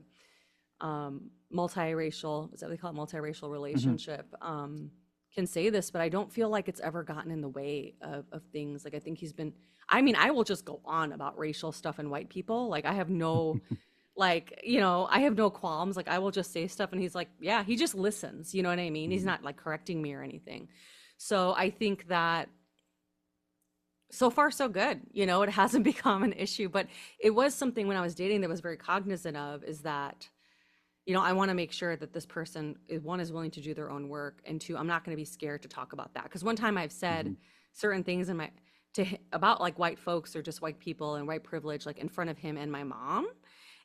multiracial, is that what they call it, multiracial Mhm. relationship, can say this, but I don't feel like it's ever gotten in the way of things. Like, I think I mean, I will just go on about racial stuff and white people. Like, I have no, like, I have no qualms. Like, I will just say stuff, and he's like, yeah, he just listens. You know what I mean? He's Mhm. not like correcting me or anything. So I think that so far so good. It hasn't become an issue, but it was something when I was dating that was very cognizant of, is that I want to make sure that this person is, one, is willing to do their own work, and two, I'm not going to be scared to talk about that. Because one time I've said Mhm. certain things about like white folks or just white people and white privilege, like in front of him and my mom.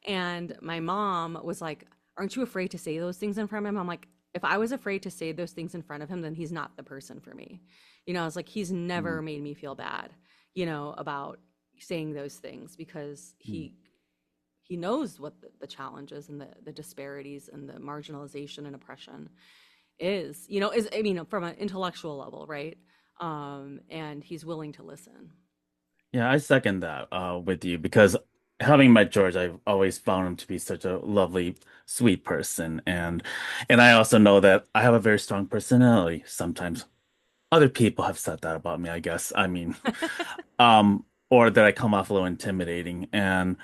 And my mom was like, "Aren't you afraid to say those things in front of him?" I'm like, if I was afraid to say those things in front of him, then he's not the person for me. I was like, he's never Mhm. made me feel bad, about saying those things, because Mhm. he knows what the challenges and the disparities and the marginalization and oppression is, I mean, from an intellectual level, right? And he's willing to listen. Yeah, I second that with you because having met George, I've always found him to be such a lovely, sweet person, and I also know that I have a very strong personality. Sometimes other people have said that about me, I guess. I mean, or that I come off a little intimidating, and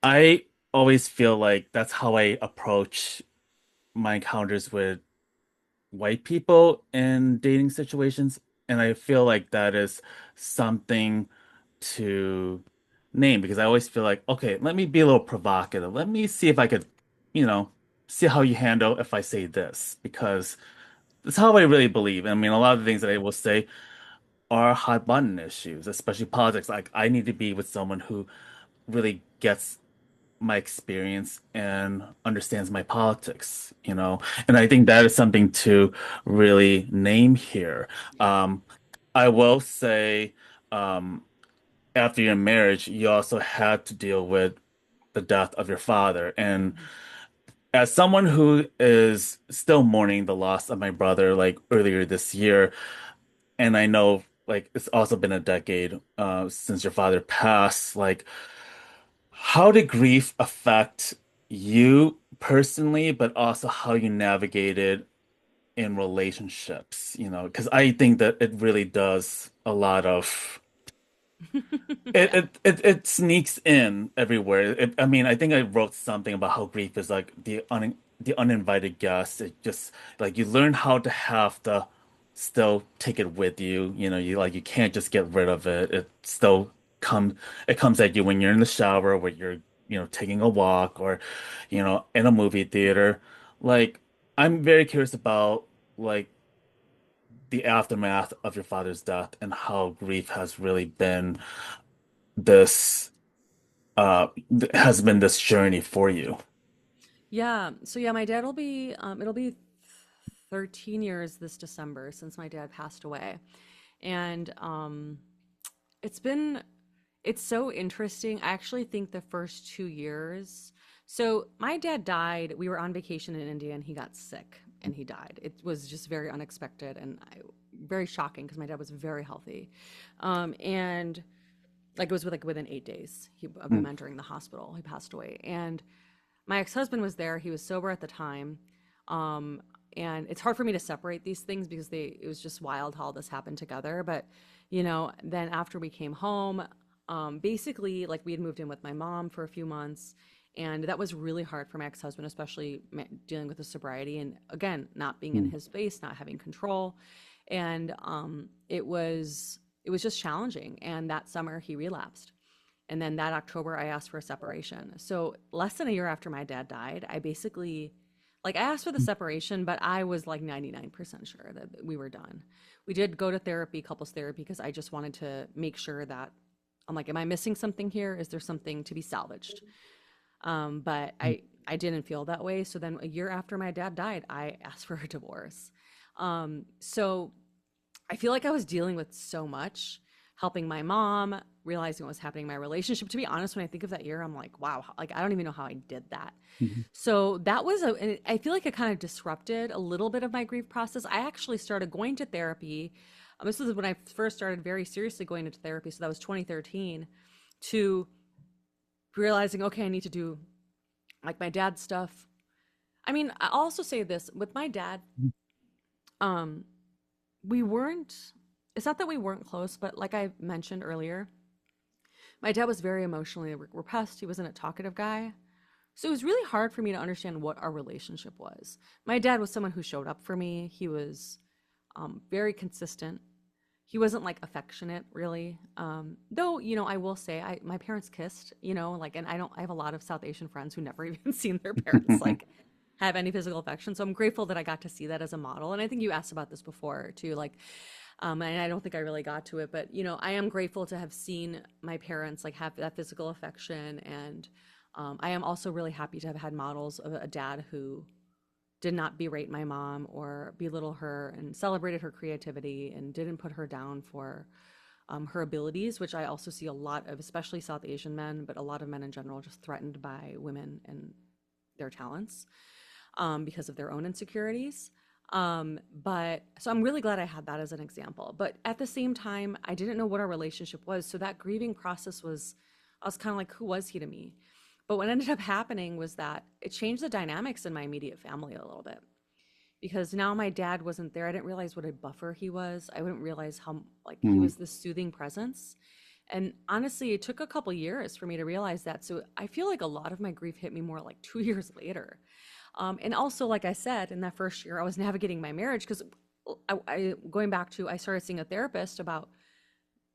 I always feel like that's how I approach my encounters with white people in dating situations, and I feel like that is something to name because I always feel like, okay, let me be a little provocative. Let me see if I could, you know, see how you handle if I say this because that's how I really believe. I mean, a lot of the things that I will say are hot button issues, especially politics. Like I need to be with someone who really gets my experience and understands my politics. And I think that is something to really name here. Yeah. Um, I will say, um, after your marriage, you also had to deal with the death of your father. And Mhm. as someone who is still mourning the loss of my brother, like earlier this year, and I know like it's also been a decade since your father passed, like how did grief affect you personally, but also how you navigated in relationships, because I think that it really does a lot of it Yeah. it sneaks in everywhere. I mean, I think I wrote something about how grief is like the uninvited guest. It just like you learn how to have to still take it with you. You can't just get rid of it. Come it comes at you when you're in the shower, when you're taking a walk, or in a movie theater. Like I'm very curious about like the aftermath of your father's death and how grief has really been this has been this journey for you. Yeah. So yeah, my dad it'll be 13 years this December since my dad passed away. And it's been it's so interesting. I actually think the first 2 years. So my dad died. We were on vacation in India and he got sick and he died. It was just very unexpected and very shocking because my dad was very healthy. And like it was within 8 days of him Mm, entering the hospital. He passed away. And my ex-husband was there. He was sober at the time. Um, and it's hard for me to separate these things because it was just wild how all this happened together. But, then after we came home, basically like we had moved in with my mom for a few months. And that was really hard for my ex-husband, especially dealing with the sobriety and again, not being in mm, his space, not having control. And it was just challenging. And that summer he relapsed. And then that October, I asked for a separation. So less than a year after my dad died, I basically, like, I asked for the mm, separation, but I was like 99% sure that we were done. We did go to therapy, couples therapy, because I just wanted to make sure that I'm like, am I missing something here? Is there something to be salvaged? But mm, I didn't feel that way. So then a year after my dad died, I asked for a divorce. So I feel like I was dealing with so much, helping my mom, realizing what was happening in my relationship. To be honest, when I think of that year, I'm like, wow, like I don't even know how I did that. mm, So that was and I feel like it kind of disrupted a little bit of my grief process. I actually started going to therapy. This was when I first started very seriously going into therapy. So that was 2013 to realizing, okay, I need to do like my dad's stuff. I mean, I'll also say this with my dad, mm, um, we weren't, it's not that we weren't close, but like I mentioned earlier, my dad was very emotionally repressed. He wasn't a talkative guy. So it was really hard for me to understand what our relationship was. My dad was someone who showed up for me. He was very consistent. he wasn't like affectionate really. Though, you know, I will say my parents kissed, you know, like, and I have a lot of South Asian friends who never even seen their parents like have any physical affection. So I'm grateful that I got to see that as a model. And I think you asked about this before too, like, and I don't think I really got to it, but you know, I am grateful to have seen my parents like have that physical affection. And I am also really happy to have had models of a dad who did not berate my mom or belittle her and celebrated her creativity and didn't put her down for her abilities, which I also see a lot of, especially South Asian men, but a lot of men in general, just threatened by women and their talents because of their own insecurities. But so I'm really glad I had that as an example. But at the same time, I didn't know what our relationship was. So that grieving process was, I was kind of like, who was he to me? But what ended up happening was that it changed the dynamics in my immediate family a little bit because now my dad wasn't there. I didn't realize what a buffer he was. I didn't realize how like he Mm, was this soothing presence. And honestly, it took a couple years for me to realize that. So I feel like a lot of my grief hit me more like 2 years later. And also, like I said, in that first year, I was navigating my marriage because going back to, I started seeing a therapist about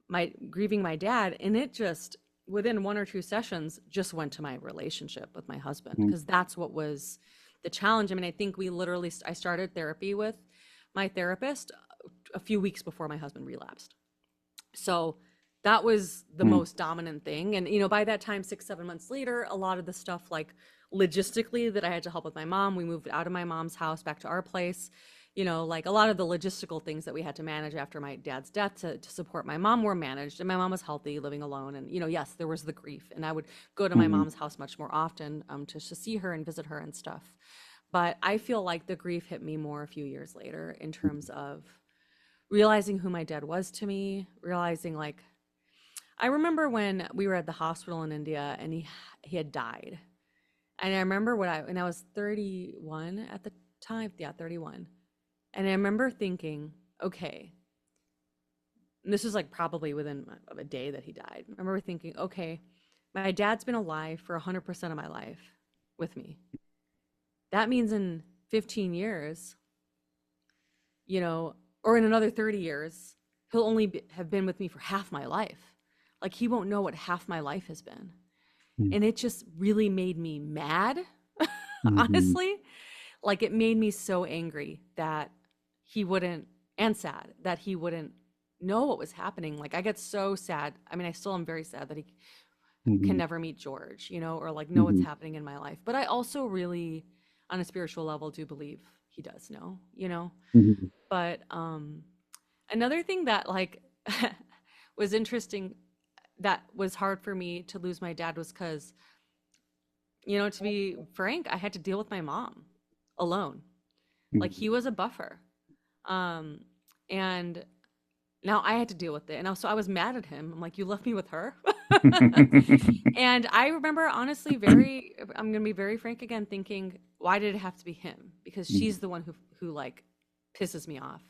my grieving my dad, and it just within 1 or 2 sessions just went to my relationship with my husband mm, because that's what was the challenge. I mean, I think we literally I started therapy with my therapist a few weeks before my husband relapsed. So that was the mm, most dominant thing. And, you know, by that time, 6, 7 months later, a lot of the stuff like logistically that I had to help with my mom, we moved out of my mom's house back to our place. You know, like a lot of the logistical things that we had to manage after my dad's death to support my mom were managed. And my mom was healthy, living alone. And, you know, yes, there was the grief. And I would go to my mm, mom's house much more often to see her and visit her and stuff. But I feel like the grief hit me more a few years later in terms of realizing who my dad was to me, realizing like I remember when we were at the hospital in India and he had died. And I remember when I was 31 at the time, yeah, 31. And I remember thinking, okay, and this was like probably within a day that he died. I remember thinking, okay, my dad's been alive for 100% of my life with me. That means in 15 years, you know, or in another 30 years, he'll only have been with me for half my life. Like he won't know what half my life has been. mm, And it just really made me mad, mhm, honestly. Like it made me so angry that he wouldn't, and sad that he wouldn't know what was happening. Like I get so sad. I mean, I still am very sad that he can mhm, never meet George, you know, or like know what's mhm, happening in my life. But I also really, on a spiritual level, do believe he does know, you know. mhm, But another thing that like was interesting that was hard for me to lose my dad was because, you know, to be frank, I had to deal with my mom alone. Like mhm. he was a buffer. Um, and now I had to deal with it. And also I was mad at him. I'm like, you left me with her. And I remember honestly I'm gonna be very frank again, thinking, why did it have to be him? Because she's the one who like pisses me off.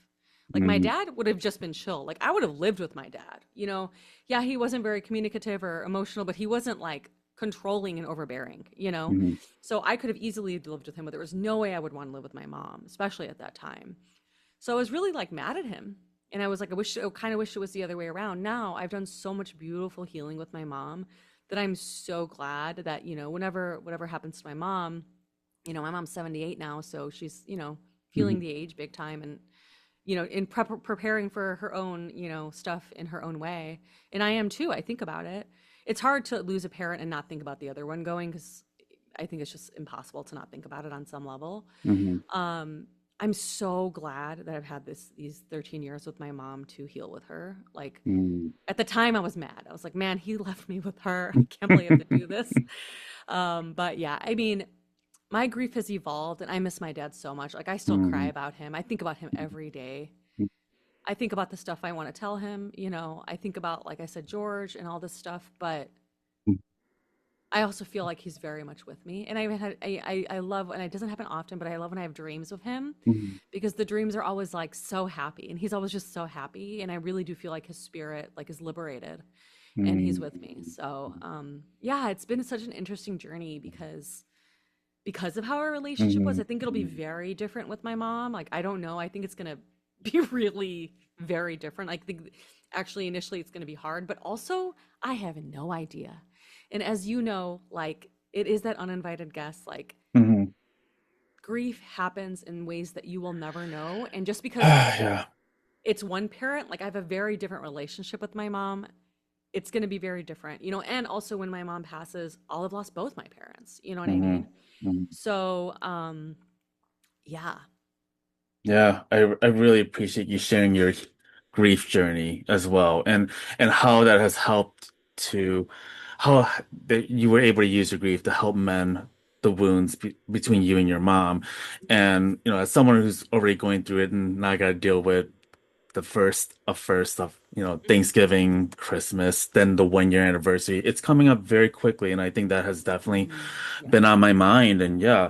Like my Mhm, dad would have just been chill. Like I would have lived with my dad. You know, yeah, he wasn't very communicative or emotional, but he wasn't like controlling and overbearing, you know? mhm, So I could have easily lived with him, but there was no way I would want to live with my mom, especially at that time. So I was really like mad at him. And I was like, I kind of wish it was the other way around. Now I've done so much beautiful healing with my mom that I'm so glad that, you know, whatever happens to my mom, you know, my mom's 78 now. So she's, you know, feeling mhm, the age big time and, you know, in preparing for her own, you know, stuff in her own way. And I am too. I think about it. It's hard to lose a parent and not think about the other one going because I think it's just impossible to not think about it on some level. mhm, Um, I'm so glad that I've had these 13 years with my mom to heal with her. Like mhm. at the time I was mad. I was like, man, he left me with her. I can't believe I have to do this. But yeah, I mean, my grief has evolved and I miss my dad so much. Like I still cry Mhm, about him. I think about him every day. I think about the stuff I want to tell him, you know. I think about, like I said, George and all this stuff, but I also feel like he's very much with me. And I love, and it doesn't happen often, but I love when I have dreams of him mhm, because the dreams are always like so happy and he's always just so happy. And I really do feel like his spirit like is liberated and he's with me. mhm, So, yeah, it's been such an interesting journey because of how our relationship was. mhm, I think it'll be very different with my mom. Like, I don't know. I think it's going to be really very different. I think actually initially it's going to be hard, but also I have no idea. And as you know, like it is that uninvited guest, like Hmm. grief happens in ways that you will never know. And just because Yeah. it's one parent, like I have a very different relationship with my mom, it's going to be very different, you know. And also when my mom passes, I'll have lost both my parents, you know what I Hmm. mean? Hmm. So, yeah. Yeah, I really appreciate you sharing your grief journey as well, and how that has helped to how that you were able to use your grief to help mend the wounds between you and your mom. And as someone who's already going through it, and now I got to deal with the first of Mhm. Thanksgiving, Christmas, then the 1 year anniversary. It's coming up very quickly, and I think that has definitely Yeah. been on my mind. And yeah,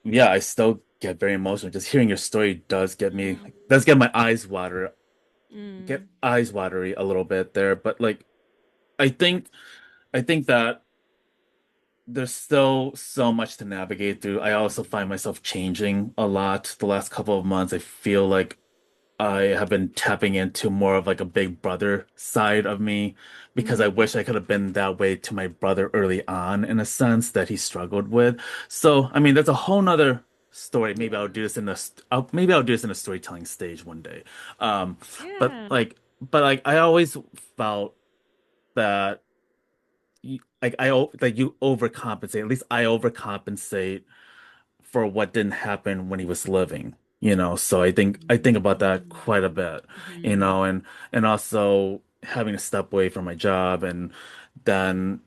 I still get very emotional. Just hearing your story Mhm. does get my get Mm. eyes watery a little bit there. But like, I think, I think that there's still so much to navigate through. I also find myself changing a lot the last couple of months. I feel like I have been tapping into more of like a big brother side of me because I Mhm. wish I could have been that way to my brother early on in a sense that he struggled with. So, I mean, that's a whole nother story. Maybe Yeah. I'll do this in maybe I'll do this in a storytelling stage one day. Um, but Yeah. like I always felt that like you overcompensate. At least I overcompensate for what didn't happen when he was living, so I think about that Mhm. quite a bit, Mhm. and also having to step away from my job and then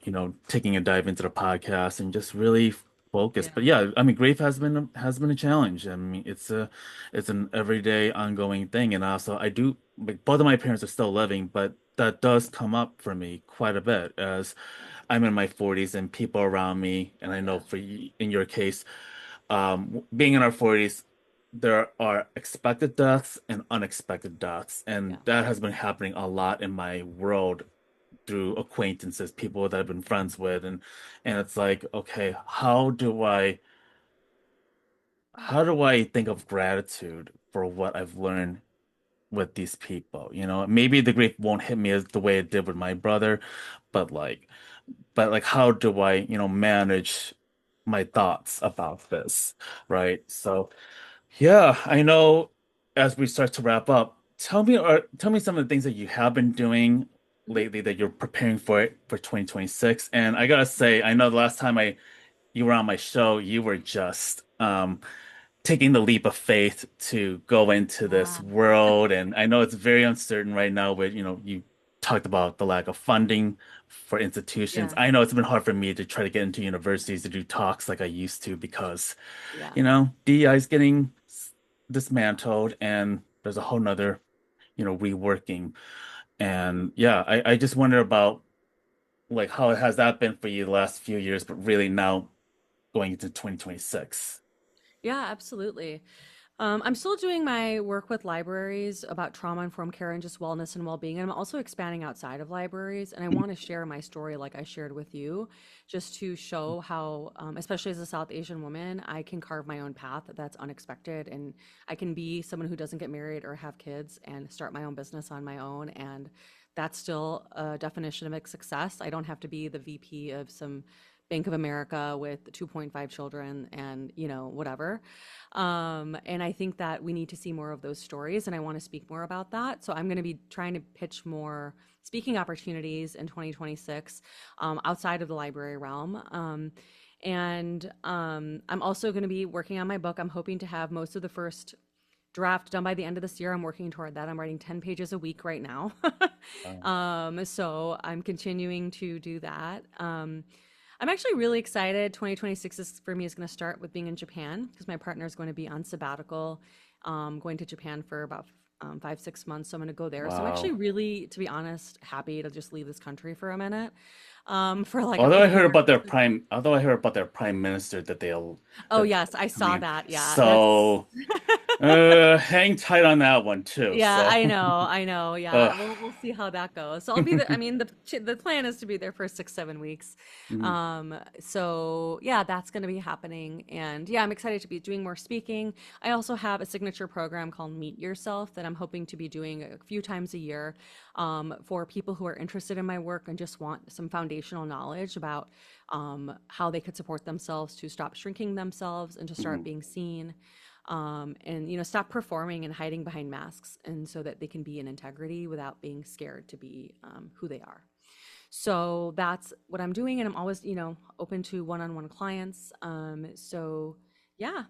taking a dive into the podcast and just really focus. But Yeah. yeah, I mean, grief has been a challenge. I mean, it's an everyday ongoing thing. And also I do, like, both of my parents are still living, but that does come up for me quite a bit as Yeah. I'm in my 40s and people around me, and I know Yeah. for in your case, being in our 40s, there are expected deaths and unexpected deaths, and Yeah. that has been happening a lot in my world through acquaintances, people that I've been friends with, and it's like, okay, how do I think of gratitude for what I've learned with these people? Maybe the grief won't hit me as the way it did with my brother, but like how do I, manage my thoughts about this, right? So yeah, I know as we start to wrap up, tell me some of the things that you have been doing Mhm. lately that you're preparing for 2026. And I gotta say, I know the last time I you were on my show, you were just taking the leap of faith to go into this Yeah. world. And I know it's very uncertain right now with, you talked about the lack of funding for institutions. Yeah. I know it's been hard for me to try to get into universities to do talks like I used to because Yeah. DEI is getting dismantled and there's a whole nother, reworking. And yeah, I just wonder about like how has that been for you the last few years, but really now going into 2026. Yeah, absolutely. I'm still doing my work with libraries about trauma informed care and just wellness and well being. And I'm also expanding outside of libraries. And I want to share my story like I shared with you, just to show how, especially as a South Asian woman, I can carve my own path that's unexpected. And I can be someone who doesn't get married or have kids and start my own business on my own. And that's still a definition of success. I don't have to be the VP of some Bank of America with 2.5 children and, whatever. And I think that we need to see more of those stories, and I want to speak more about that. So I'm going to be trying to pitch more speaking opportunities in 2026 outside of the library realm. I'm also going to be working on my book. I'm hoping to have most of the first draft done by the end of this year. I'm working toward that. I'm writing 10 pages a week right now. Um, So I'm continuing to do that. I'm actually really excited. 2026 is for me is going to start with being in Japan because my partner is going to be on sabbatical, going to Japan for about 5, 6 months. So I'm going to go there. So I'm actually wow. really, to be honest, happy to just leave this country for a minute. for like a Although I couple heard years. about their prime minister that they'll Oh that yes, I coming saw in. that. Yeah, that's So hang tight on that one too. yeah, So I know. uh, Yeah, we'll see how that goes. So I'll be there. I mean, the plan is to be there for 6, 7 weeks. mhm, So yeah, that's going to be happening, and yeah, I'm excited to be doing more speaking. I also have a signature program called Meet Yourself that I'm hoping to be doing a few times a year, for people who are interested in my work and just want some foundational knowledge about how they could support themselves to stop shrinking themselves and to start mhm. being seen, and stop performing and hiding behind masks, and so that they can be in integrity without being scared to be who they are. So that's what I'm doing, and I'm always open to one-on-one clients. So yeah,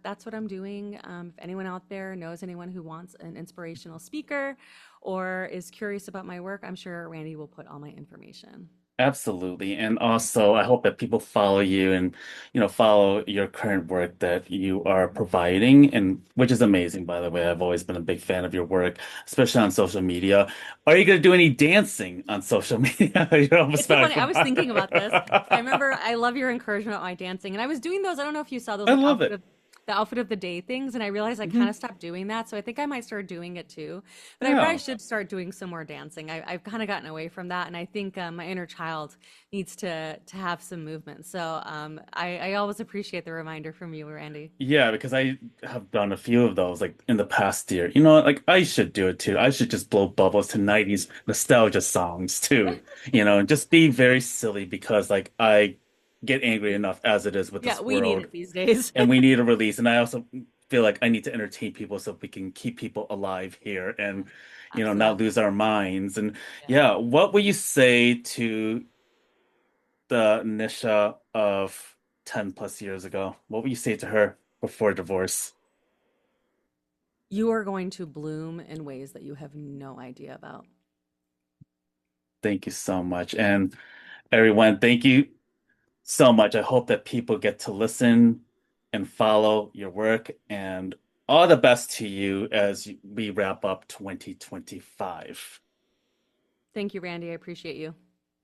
that's what I'm doing. If anyone out there knows anyone who wants an inspirational speaker or is curious about my work, I'm sure Randy will put all my information. Absolutely. And also, I hope that people follow you and, follow your current work that you are providing, and which is amazing, by the way. I've always been a big fan of your work, especially on social media. Are you going to do any dancing on social media? You almost It's so about to funny. I was forgot. thinking about this. I remember I love your encouragement on my dancing, and I was doing those. I don't know if you saw those I like love it. the outfit of the day things, and I realized I kind Hmm. of stopped doing that. So I think I might start doing it too. But I probably Yeah. should start doing some more dancing. I've kind of gotten away from that, and I think my inner child needs to have some movement. So I always appreciate the reminder from you, Randy. Yeah, because I have done a few of those like in the past year. You know what? Like I should do it too. I should just blow bubbles to 90s nostalgia songs too. And just be very silly because like I get angry enough as it is with Yeah, this we need world, it these days. and we need a release. And I also feel like I need to entertain people so we can keep people alive here and not Absolutely. lose our minds. And Yeah. yeah, what would you say to the Nisha of 10 plus years ago? What would you say to her before divorce? You are going to bloom in ways that you have no idea about. Thank you so much. And everyone, thank you so much. I hope that people get to listen and follow your work, and all the best to you as we wrap up 2025. Thank you, Randy. I appreciate you.